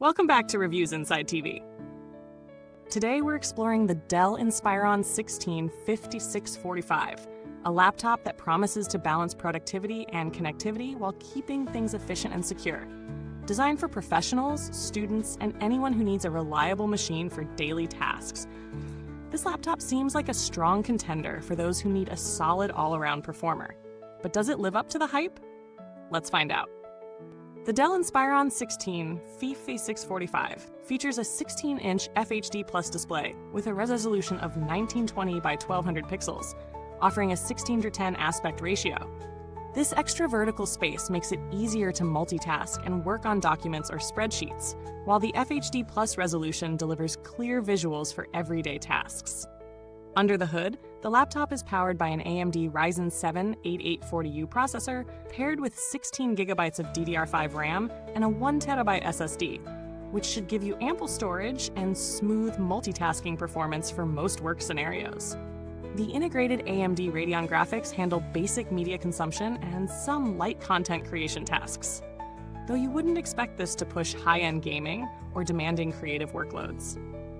Welcome back to Reviewsinsidetv. Today we're exploring the Dell Inspiron 165645, a laptop that promises to balance productivity and connectivity while keeping things efficient and secure. Designed for professionals, students, and anyone who needs a reliable machine for daily tasks, this laptop seems like a strong contender for those who need a solid all-around performer. But does it live up to the hype? Let's find out. The Dell Inspiron 165645 features a 16-inch FHD Plus display with a resolution of 1920 by 1200 pixels, offering a 16:10 aspect ratio. This extra vertical space makes it easier to multitask and work on documents or spreadsheets, while the FHD Plus resolution delivers clear visuals for everyday tasks. Under the hood, the laptop is powered by an AMD Ryzen 7 8840U processor paired with 16 GB of DDR5 RAM and a 1 TB SSD, which should give you ample storage and smooth multitasking performance for most work scenarios. The integrated AMD Radeon graphics handle basic media consumption and some light content creation tasks, though you wouldn't expect this to push high-end gaming or demanding creative workloads.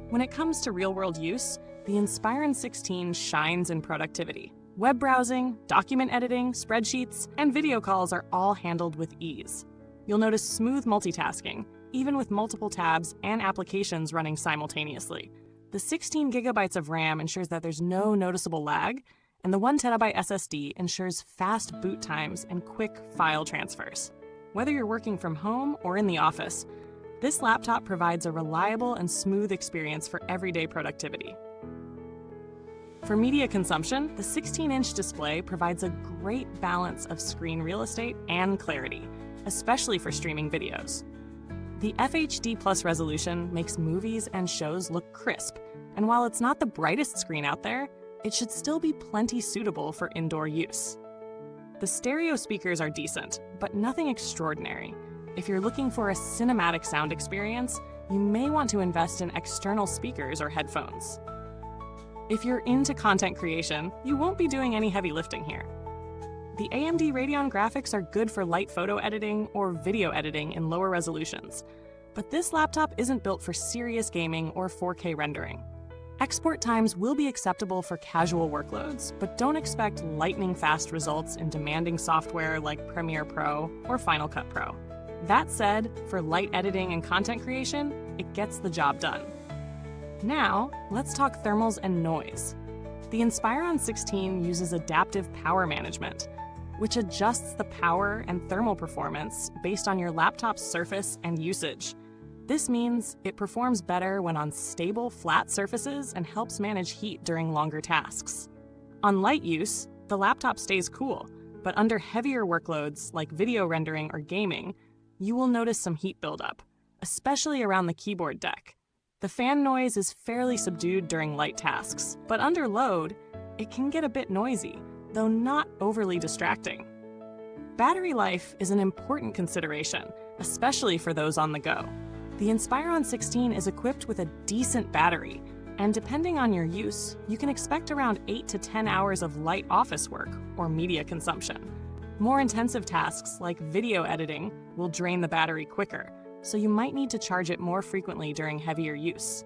When it comes to real-world use, the Inspiron 16 shines in productivity. Web browsing, document editing, spreadsheets, and video calls are all handled with ease. You'll notice smooth multitasking, even with multiple tabs and applications running simultaneously. The 16 GB of RAM ensures that there's no noticeable lag, and the 1 TB SSD ensures fast boot times and quick file transfers. Whether you're working from home or in the office, this laptop provides a reliable and smooth experience for everyday productivity. For media consumption, the 16-inch display provides a great balance of screen real estate and clarity, especially for streaming videos. The FHD Plus resolution makes movies and shows look crisp, and while it's not the brightest screen out there, it should still be plenty suitable for indoor use. The stereo speakers are decent, but nothing extraordinary. If you're looking for a cinematic sound experience, you may want to invest in external speakers or headphones. If you're into content creation, you won't be doing any heavy lifting here. The AMD Radeon graphics are good for light photo editing or video editing in lower resolutions, but this laptop isn't built for serious gaming or 4K rendering. Export times will be acceptable for casual workloads, but don't expect lightning-fast results in demanding software like Premiere Pro or Final Cut Pro. That said, for light editing and content creation, it gets the job done. Now, let's talk thermals and noise. The Inspiron 16 uses adaptive power management, which adjusts the power and thermal performance based on your laptop's surface and usage. This means it performs better when on stable, flat surfaces and helps manage heat during longer tasks. On light use, the laptop stays cool, but under heavier workloads like video rendering or gaming, you will notice some heat buildup, especially around the keyboard deck. The fan noise is fairly subdued during light tasks, but under load, it can get a bit noisy, though not overly distracting. Battery life is an important consideration, especially for those on the go. The Inspiron 16 is equipped with a decent battery, and depending on your use, you can expect around 8 to 10 hours of light office work or media consumption. More intensive tasks like video editing will drain the battery quicker, so you might need to charge it more frequently during heavier use.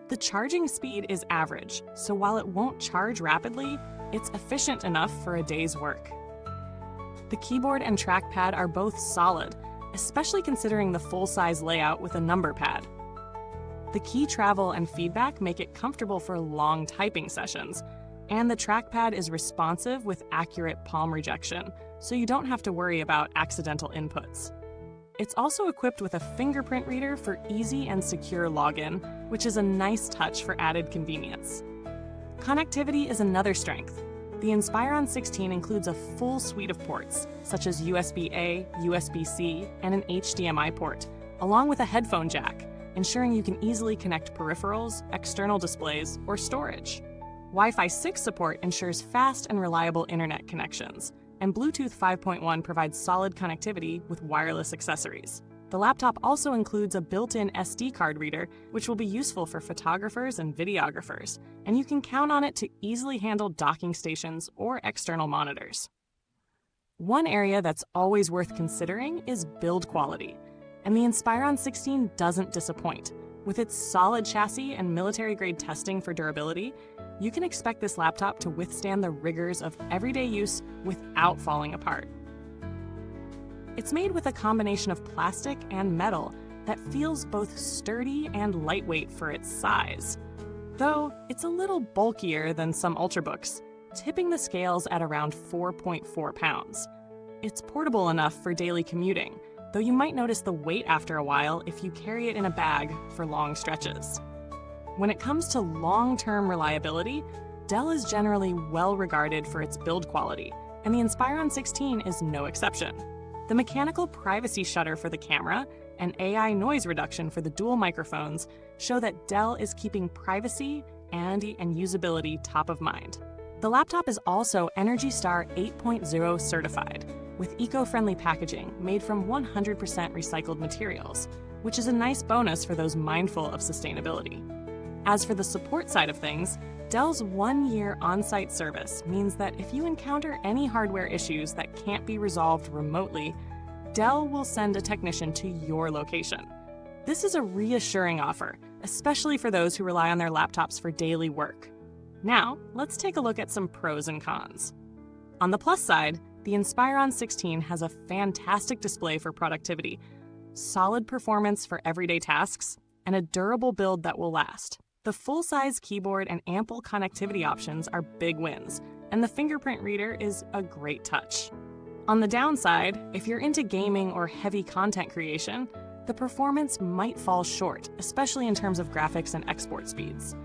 The charging speed is average, so while it won't charge rapidly, it's efficient enough for a day's work. The keyboard and trackpad are both solid, especially considering the full-size layout with a number pad. The key travel and feedback make it comfortable for long typing sessions, and the trackpad is responsive with accurate palm rejection, so you don't have to worry about accidental inputs. It's also equipped with a fingerprint reader for easy and secure login, which is a nice touch for added convenience. Connectivity is another strength. The Inspiron 16 includes a full suite of ports, such as USB-A, USB-C, and an HDMI port, along with a headphone jack, ensuring you can easily connect peripherals, external displays, or storage. Wi-Fi 6 support ensures fast and reliable internet connections, and Bluetooth 5.1 provides solid connectivity with wireless accessories. The laptop also includes a built-in SD card reader, which will be useful for photographers and videographers, and you can count on it to easily handle docking stations or external monitors. One area that's always worth considering is build quality. And the Inspiron 16 doesn't disappoint. With its solid chassis and military-grade testing for durability, you can expect this laptop to withstand the rigors of everyday use without falling apart. It's made with a combination of plastic and metal that feels both sturdy and lightweight for its size. Though it's a little bulkier than some Ultrabooks, tipping the scales at around 4.4 pounds. It's portable enough for daily commuting, though you might notice the weight after a while if you carry it in a bag for long stretches. When it comes to long-term reliability, Dell is generally well regarded for its build quality, and the Inspiron 16 is no exception. The mechanical privacy shutter for the camera and AI noise reduction for the dual microphones show that Dell is keeping privacy and usability top of mind. The laptop is also ENERGY STAR 8.0 certified, with eco-friendly packaging made from 100% recycled materials, which is a nice bonus for those mindful of sustainability. As for the support side of things, Dell's 1-year on-site service means that if you encounter any hardware issues that can't be resolved remotely, Dell will send a technician to your location. This is a reassuring offer, especially for those who rely on their laptops for daily work. Now, let's take a look at some pros and cons. On the plus side, the Inspiron 16 has a fantastic display for productivity, solid performance for everyday tasks, and a durable build that will last. The full-size keyboard and ample connectivity options are big wins, and the fingerprint reader is a great touch. On the downside, if you're into gaming or heavy content creation, the performance might fall short, especially in terms of graphics and export speeds.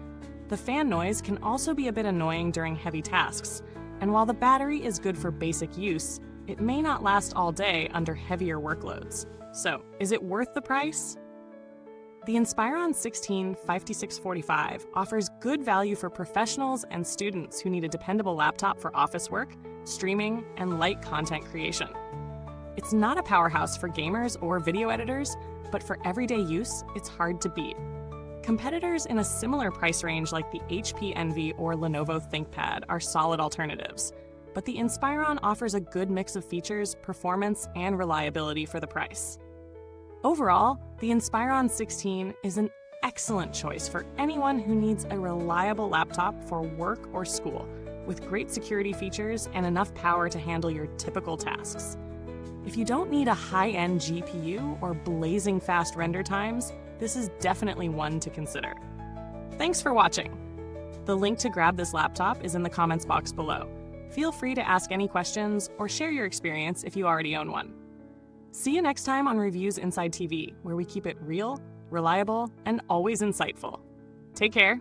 The fan noise can also be a bit annoying during heavy tasks, and while the battery is good for basic use, it may not last all day under heavier workloads. So, is it worth the price? The Inspiron 16 5645 offers good value for professionals and students who need a dependable laptop for office work, streaming, and light content creation. It's not a powerhouse for gamers or video editors, but for everyday use, it's hard to beat. Competitors in a similar price range like the HP Envy or Lenovo ThinkPad are solid alternatives, but the Inspiron offers a good mix of features, performance, and reliability for the price. Overall, the Inspiron 16 is an excellent choice for anyone who needs a reliable laptop for work or school, with great security features and enough power to handle your typical tasks. If you don't need a high-end GPU or blazing fast render times, this is definitely one to consider. Thanks for watching. The link to grab this laptop is in the comments box below. Feel free to ask any questions or share your experience if you already own one. See you next time on Reviewsinside TV, where we keep it real, reliable, and always insightful. Take care.